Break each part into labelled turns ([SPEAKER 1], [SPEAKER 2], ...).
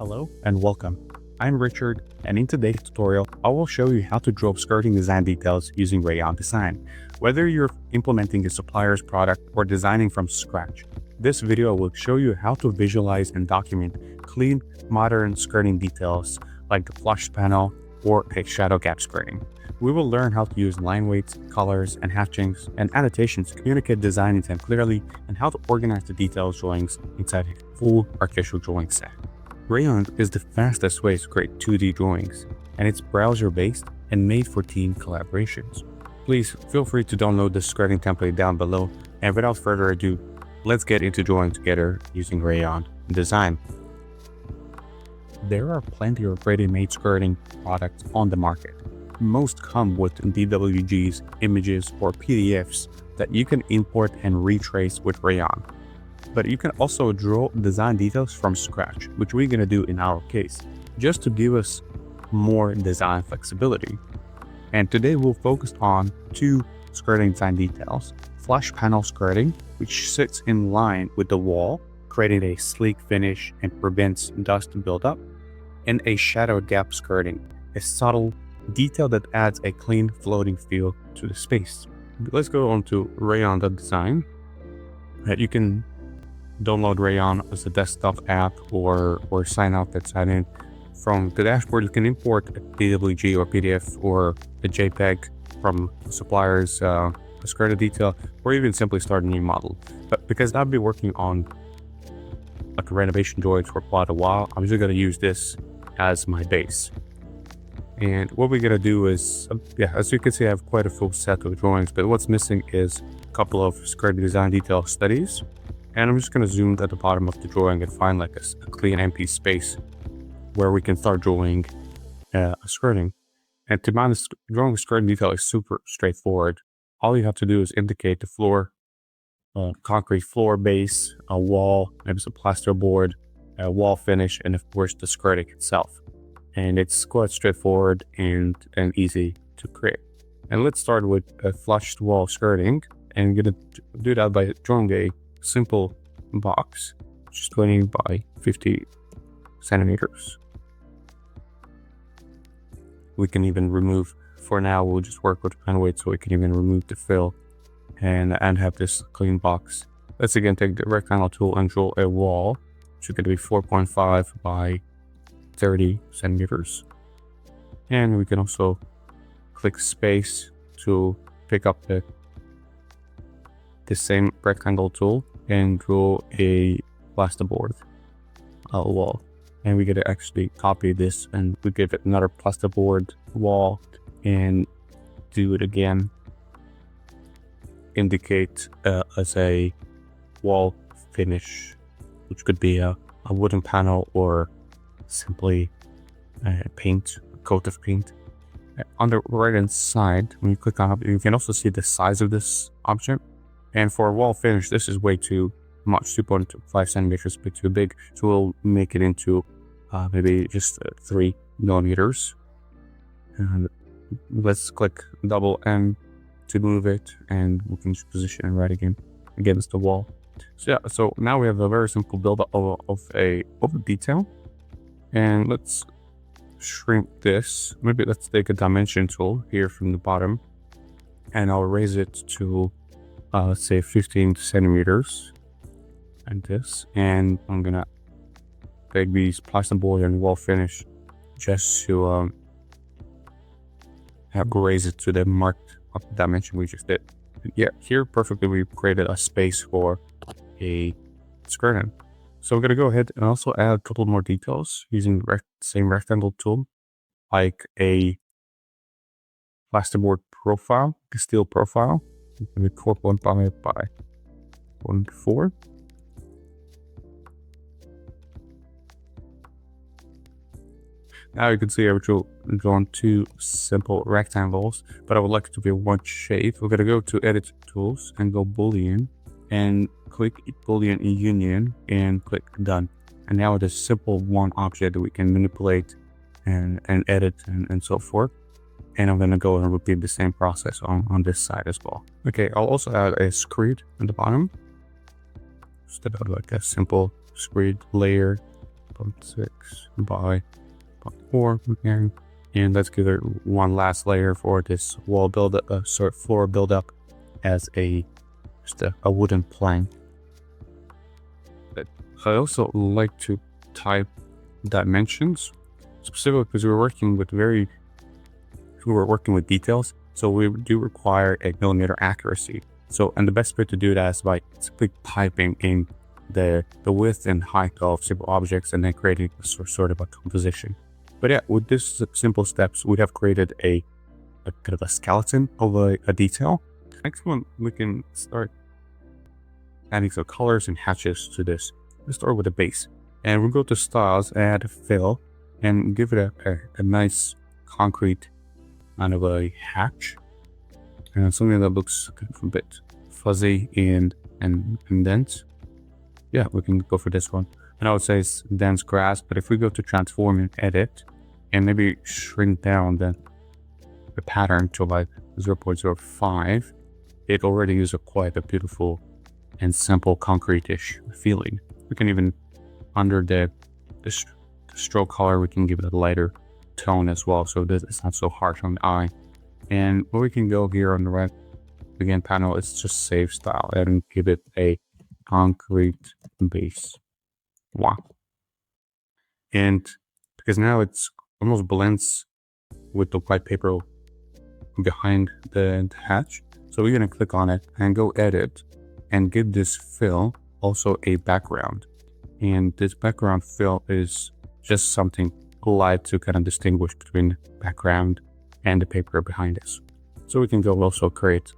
[SPEAKER 1] Hello and welcome. I'm Richard, and in today's tutorial, I will show you how to draw skirting design details using Rayon Design. Whether you're implementing a supplier's product or designing from scratch, this video will show you how to visualize and document clean, modern skirting details like the flush panel or a shadow gap skirting. We will learn how to use line weights, colors, and hatchings and annotations to communicate design intent clearly, and how to organize the details drawings inside a full architectural drawing set. Rayon is the fastest way to create 2D drawings, and it's browser-based and made for team collaborations. Please feel free to download the skirting template down below, and without further ado, let's get into drawing together using Rayon Design. There are plenty of ready-made skirting products on the market. Most come with DWGs, images, or PDFs that you can import and retrace with Rayon. But you can also draw design details from scratch, which we're going to do in our case, just to give us more design flexibility. And today we'll focus on two skirting design details: flush panel skirting, which sits in line with the wall, creating a sleek finish and prevents dust buildup, and a shadow gap skirting, a subtle detail that adds a clean floating feel to the space. Let's go on to Rayon Design. You can download Rayon as a desktop app or sign up and sign in. From the dashboard, you can import a DWG or PDF or a JPEG from suppliers, a skirted detail, or even simply start a new model. But because I've been working on like renovation drawings for quite a while, I'm just going to use this as my base. And what we're going to do is, as you can see, I have quite a full set of drawings, but what's missing is a couple of skirting design detail studies. And I'm just going to zoom at the bottom of the drawing and find like a clean empty space where we can start drawing a skirting. And to be honest, drawing a skirting detail is super straightforward. All you have to do is indicate the floor, concrete floor base, a wall, maybe some plasterboard, a wall finish, and of course the skirting itself. And it's quite straightforward and easy to create. And let's start with a flushed wall skirting, and I'm going to do that by drawing a simple box, which is 20 by 50 centimeters. We can even remove, for now we'll just work with pen weight, so we can even remove the fill and have this clean box. Let's again take the rectangle tool and draw a wall, which is going to be 4.5 by 30 centimeters. And we can also click space to pick up the same rectangle tool and draw a plasterboard wall. And we get to actually copy this and we give it another plasterboard wall and do it again. Indicate as a wall finish, which could be a wooden panel or simply paint, a coat of paint. On the right hand side, when you click on it, you can also see the size of this object. And for a wall finish, this is way too much, 2.5 centimeters, a bit too big. So we'll make it into maybe just 3 millimeters. And let's click double M to move it, and we can just position it right against the wall. So yeah, so now we have a very simple build-up of a detail. And let's shrink this. Maybe let's take a dimension tool here from the bottom, and I'll raise it to let's say 15 centimeters and this, and I'm gonna take these plasterboard and wall finish just to raise it to the marked up dimension we just did. And yeah, here perfectly we created a space for a skirting. So we're gonna go ahead and also add a couple more details using the same rectangle tool, like a plasterboard profile, a steel profile. Maybe 4.5 by 0.4. Now you can see I've drawn two simple rectangles, but I would like it to be one shape. We're going to go to Edit Tools and go Boolean, and click Boolean Union and click Done. And now it is simple one object that we can manipulate and edit and so forth. And I'm going to go and repeat the same process on this side as well. Okay, I'll also add a screed at the bottom. Just about like a simple screed layer 0.6 by 0.4 again. And let's give it one last layer for this wall build-up, floor build-up as just a wooden plank. But I also like to type dimensions, specifically because we're working with details, so we do require a millimeter accuracy. So, and the best way to do that is by simply typing in the width and height of simple objects and then creating sort of a composition. But yeah, with this simple steps, we have created a kind of a skeleton of a detail. Next one, we can start adding some colors and hatches to this. Let's start with the base, and we'll go to styles, add fill, and give it a nice concrete kind of a hatch, and something that looks kind of a bit fuzzy and dense. Yeah, we can go for this one. And I would say it's dense grass, but if we go to transform and edit, and maybe shrink down the pattern to like 0.05, it already gives quite a beautiful and simple concrete-ish feeling. We can even, under the stroke color, we can give it a lighter tone as well, so this is not so harsh on the eye. And what we can go here on the right begin panel is just save style and give it a concrete base. Wow. And because now it's almost blends with the white paper behind the hatch, so we're going to click on it and go edit and give this fill also a background. And this background fill is just something light to kind of distinguish between background and the paper behind us. So we can go also create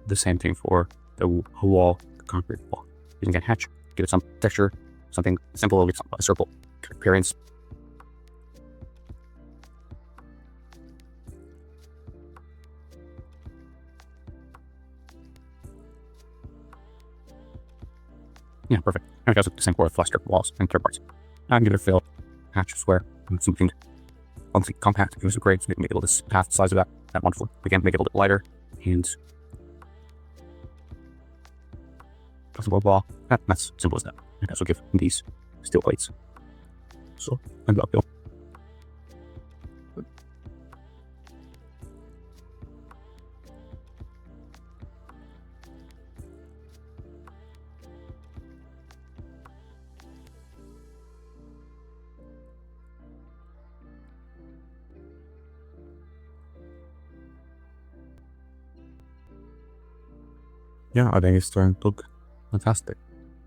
[SPEAKER 1] the same thing for the wall, the concrete wall. You can hatch, give it some texture, something simple, a circle appearance. Yeah, perfect. And we can also do the same for flush strip walls and third parts. I can give it a fill, hatch, square, and something compact. It was great. So we can make it a little half the size of that wonderful. We can make it a little bit lighter and possible ball. That's simple as that. And also give these steel plates. So I'm uphill. Yeah, I think it's starting to look fantastic.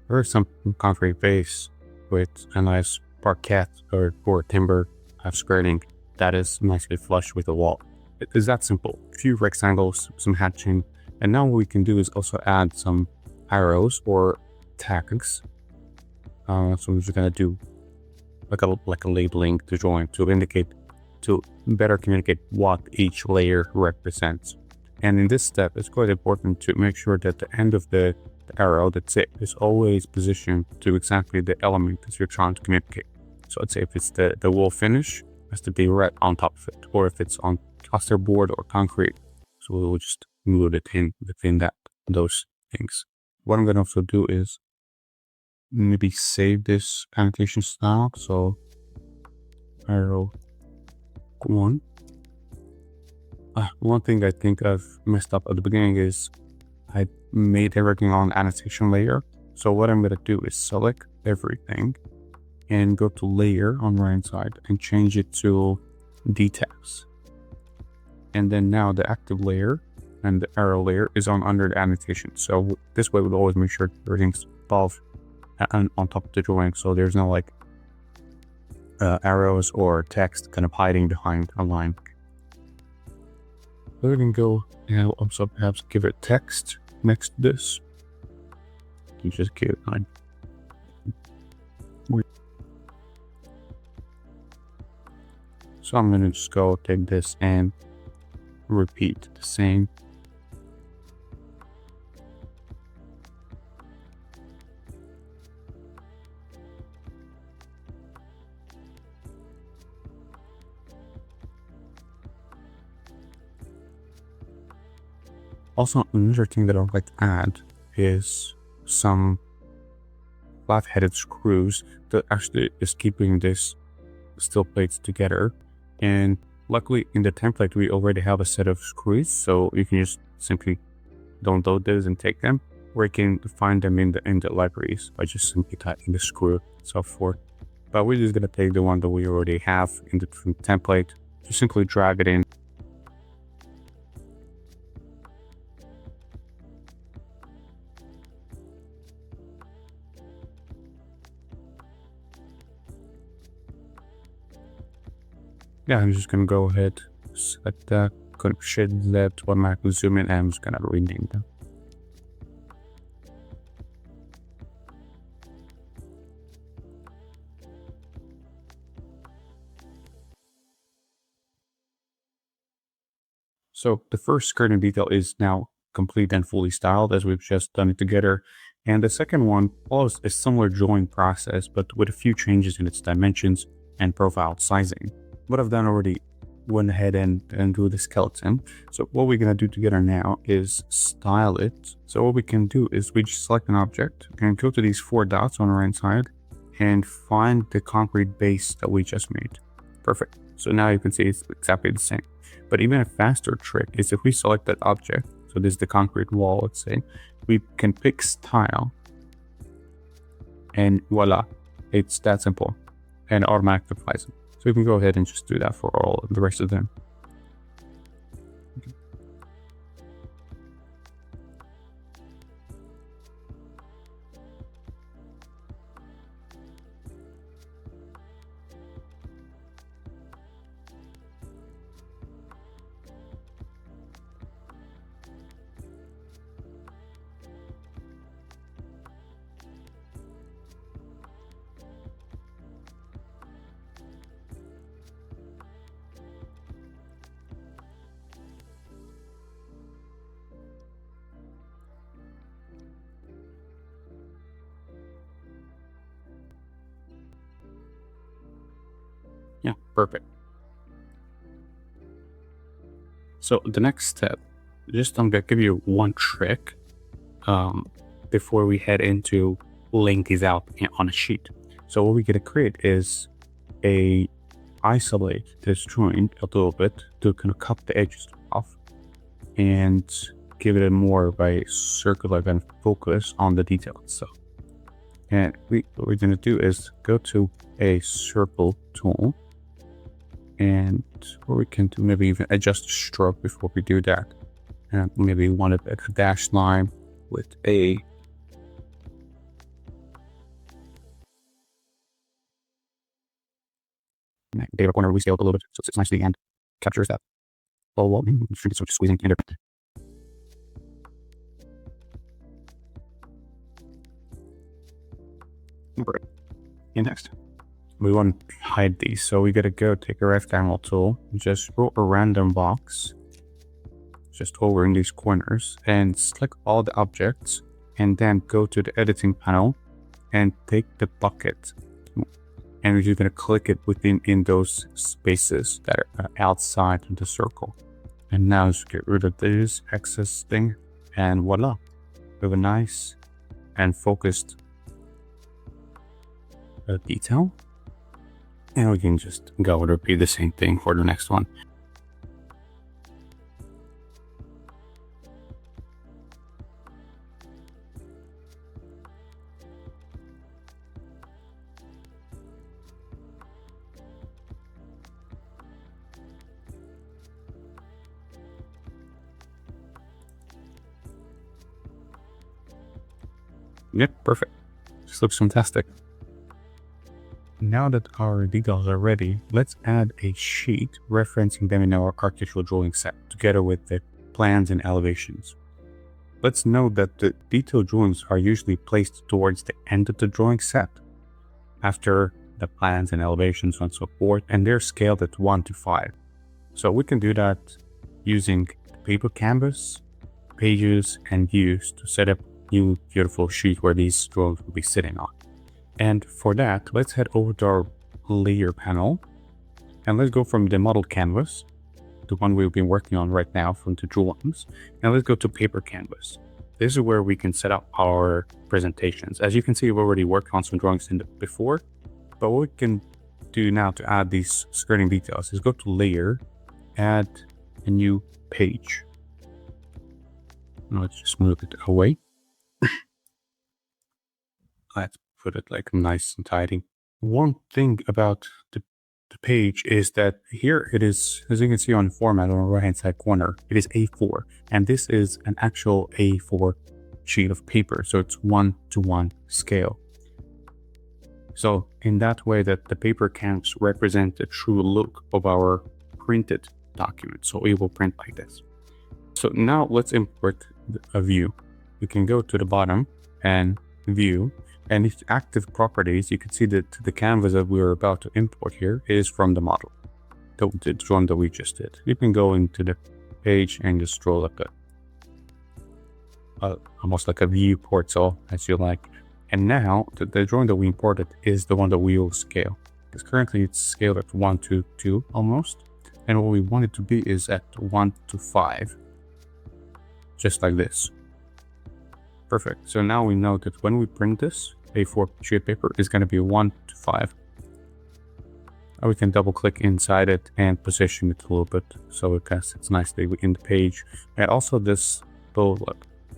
[SPEAKER 1] There is some concrete base with a nice parquet or timber skirting that is nicely flush with the wall. It is that simple. A few rectangles, some hatching, and now what we can do is also add some arrows or tags. So we're just gonna do like a labeling to join to better communicate what each layer represents. And in this step, it's quite important to make sure that the end of the arrow, that's it, is always positioned to exactly the element that you're trying to communicate. So let's say if it's the wall finish, it has to be right on top of it, or if it's on plasterboard or concrete. So we'll just move it in within those things. What I'm going to also do is maybe save this annotation style. So arrow 1. One thing I think I've messed up at the beginning is I made everything on annotation layer. So what I'm going to do is select everything and go to layer on the right side and change it to details. And then now the active layer and the arrow layer is under the annotation. So this way we'll always make sure everything's above and on top of the drawing. So there's no like arrows or text kind of hiding behind a line. We can go and also perhaps give it text next to this. You just give it line. So I'm gonna just go take this and repeat the same. Also, another thing that I would like to add is some flat-headed screws that actually is keeping this steel plates together. And luckily in the template, we already have a set of screws, so you can just simply download those and take them, or you can find them in the libraries by just simply typing the screw itself for. But we're just gonna take the one that we already have in the template, just simply drag it in. Yeah, I'm just gonna go ahead, select that, gonna shade that, automatically zoom in, and I'm just gonna rename them. So the first skirting detail is now complete and fully styled as we've just done it together. And the second one follows a similar drawing process, but with a few changes in its dimensions and profile sizing. What I've done already went ahead and do the skeleton. So what we're gonna do together now is style it. So what we can do is we just select an object and go to these 4 dots on the right side and find the concrete base that we just made. Perfect. So now you can see it's exactly the same. But even a faster trick is if we select that object, so this is the concrete wall, let's say, we can pick style, and voila, it's that simple, and automatically applies it. So we can go ahead and just do that for all the rest of them. Yeah, perfect. So the next step, just I'm gonna give you one trick before we head into laying these out on a sheet. So what we're gonna create is isolate this joint a little bit to kind of cut the edges off and give it a more by circular kind of focus on the detail itself. And what we're gonna do is go to a circle tool, and what we can do, maybe even adjust the stroke before we do that. And maybe want a dashed line with a data corner we scaled a little bit so it's nicely and captures that. Well, it's sort of squeezing in there. And next, we want to hide these, so we gotta go take a rectangle tool, just roll a random box just over in these corners and select all the objects, and then go to the editing panel and take the bucket, and we're just gonna click it in those spaces that are outside of the circle. And now just get rid of this excess thing, and voila, we have a nice and focused detail. And we can just go and repeat the same thing for the next one. Yep, perfect. This looks fantastic. Now that our details are ready, let's add a sheet referencing them in our architectural drawing set, together with the plans and elevations. Let's note that the detailed drawings are usually placed towards the end of the drawing set, after the plans and elevations and so forth, and they're scaled at 1 to 5. So we can do that using paper canvas, pages, and views to set up a new beautiful sheet where these drawings will be sitting on. And for that, let's head over to our layer panel, and let's go from the model canvas, the one we've been working on right now from the drawings, and let's go to paper canvas. This is where we can set up our presentations. As you can see, we've already worked on some drawings before, But what we can do now to add these skirting details is go to layer, add a new page. Now let's just move it away. Let's put it like nice and tidy. One thing about the page is that here it is, as you can see on the format on the right hand side corner, it is A4, and this is an actual A4 sheet of paper, so it's 1:1 scale. So in that way that the paper can represent the true look of our printed document, so it will print like this. So now let's import a view. We can go to the bottom and view, and its active properties, you can see that the canvas that we are about to import here is from the model, the one that we just did. You can go into the page and just draw like almost like a viewport, so as you like. And now the drawing that we imported is the one that we will scale, because currently it's scaled at 1:2 almost, and what we want it to be is at 1:5, just like this. Perfect. So now we know that when we print this A4 sheet of paper is going to be 1:5. Now we can double click inside it and position it a little bit so it sits nicely in the page. And also this little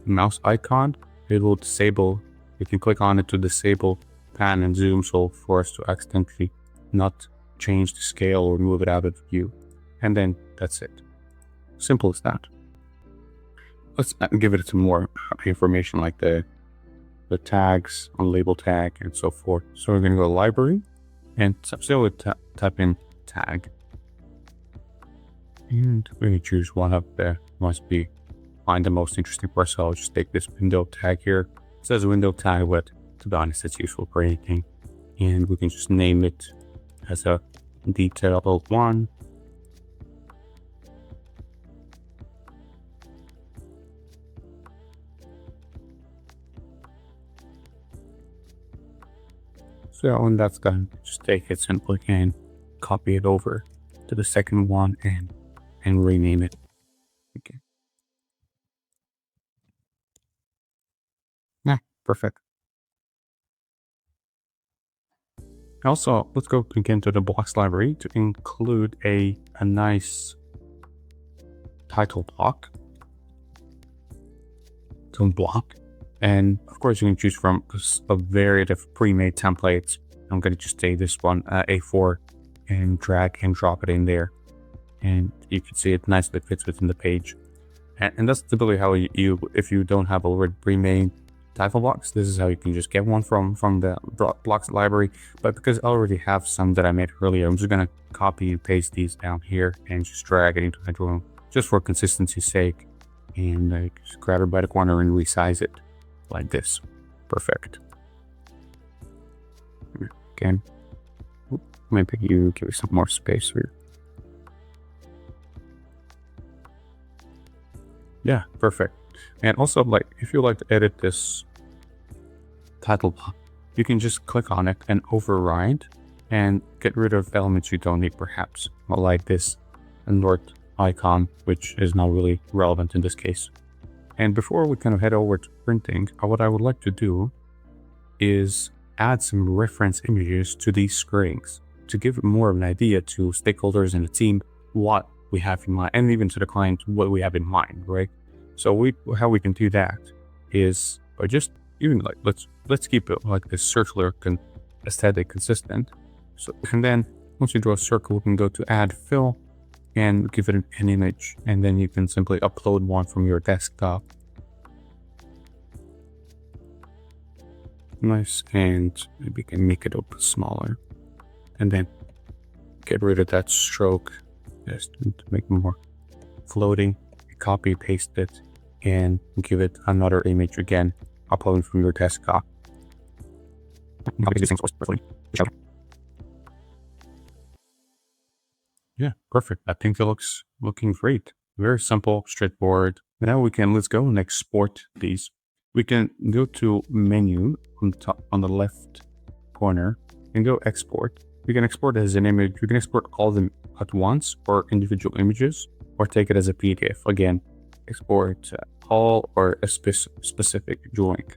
[SPEAKER 1] mouse icon, it will disable. You can click on it to disable pan and zoom, so for us to accidentally not change the scale or move it out of view. And then that's it. Simple as that. Let's give it some more information like the tags on label tag and so forth. So we're going to go to library and still type in tag. And we're going to choose one of the find the most interesting for us. So I'll just take this window tag here. It says window tag, but to be honest, it's useful for anything. And we can just name it as a detail 1. So when that's done, just take it simply and copy it over to the second one and rename it. Okay. Yeah, perfect. Also, let's go again to the blocks library to include a nice title block. Block. And of course, you can choose from a variety of pre-made templates. I'm going to just take this one, A4, and drag and drop it in there. And you can see it nicely fits within the page. And that's typically how if you don't have already pre-made title blocks, this is how you can just get one from the blocks library. But because I already have some that I made earlier, I'm just going to copy and paste these down here and just drag it into my drawing, just for consistency's sake. And just grab it by the corner and resize it like this. Perfect. Again, maybe you give it some more space here. Yeah, perfect. And also, like, if you like to edit this title block, you can just click on it and override and get rid of elements you don't need, perhaps, like this alert icon, which is not really relevant in this case. And before we kind of head over to printing, what I would like to do is add some reference images to these skirtings to give more of an idea to stakeholders in the team what we have in mind, and even to the client what we have in mind, right? So how we can do that is by just even like let's keep it like this circular aesthetic consistent. So and then once you draw a circle, we can go to add fill and give it an image, and then you can simply upload one from your desktop. Nice, and maybe we can make it a bit smaller, and then get rid of that stroke just to make it more floating. Copy paste it and give it another image again, uploading from your desktop. Yeah, perfect. I think it looking great. Very simple, straightforward. Now let's go and export these. We can go to menu on top on the left corner and go export. We can export it as an image. We can export all of them at once or individual images, or take it as a PDF. Again, export all or a specific drawing.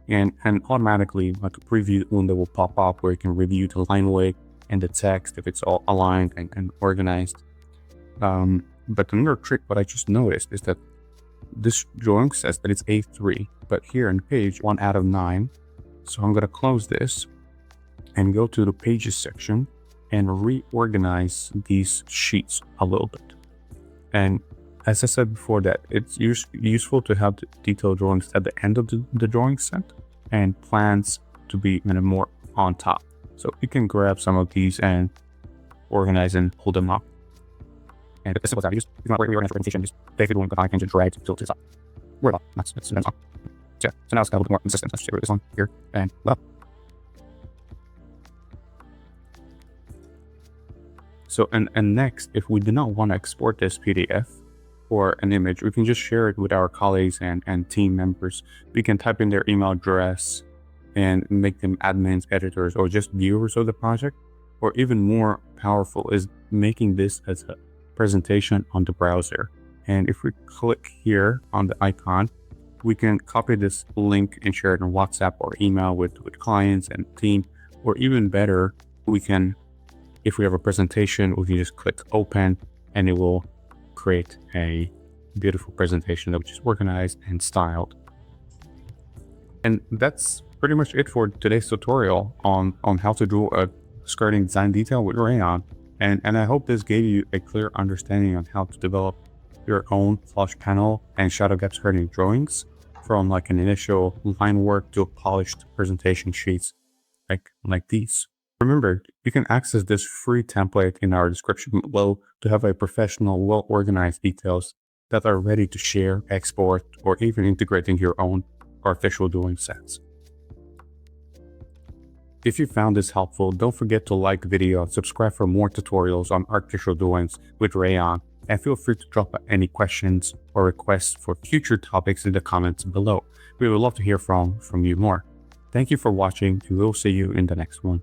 [SPEAKER 1] and automatically like a preview window will pop up where you can review the line weight and the text if it's all aligned and organized. But another trick, what I just noticed is that this drawing says that it's A3, but here on page 1 out of 9. So I'm gonna close this and go to the pages section and reorganize these sheets a little bit. And as I said before, that it's useful to have the detailed drawings at the end of the drawing set and plans to be more on top. So you can grab some of these and organize and hold them up. And this is what I use. You can reorganize the presentation, just take the drawing, but I can just drag to the top. We're up. That's so now it's got a little bit more consistent. Let's share this one here and up. So, and next, if we do not want to export this PDF or an image, we can just share it with our colleagues and team members. We can type in their email address and make them admins, editors, or just viewers of the project. Or even more powerful is making this as a presentation on the browser. And if we click here on the icon, we can copy this link and share it on WhatsApp or email with clients and team. Or even better, we can, if we have a presentation, we can just click open and it will create a beautiful presentation which is organized and styled. And that's pretty much it for today's tutorial on how to do a skirting design detail with Rayon. And I hope this gave you a clear understanding on how to develop your own flush panel and shadow gap skirting drawings from like an initial line work to polished presentation sheets like these. Remember, you can access this free template in our description below to have a professional, well-organized details that are ready to share, export, or even integrate into your own artificial drawing sets. If you found this helpful, don't forget to like the video and subscribe for more tutorials on artificial drawings with Rayon, and feel free to drop any questions or requests for future topics in the comments below. We would love to hear from you more. Thank you for watching, and we'll see you in the next one.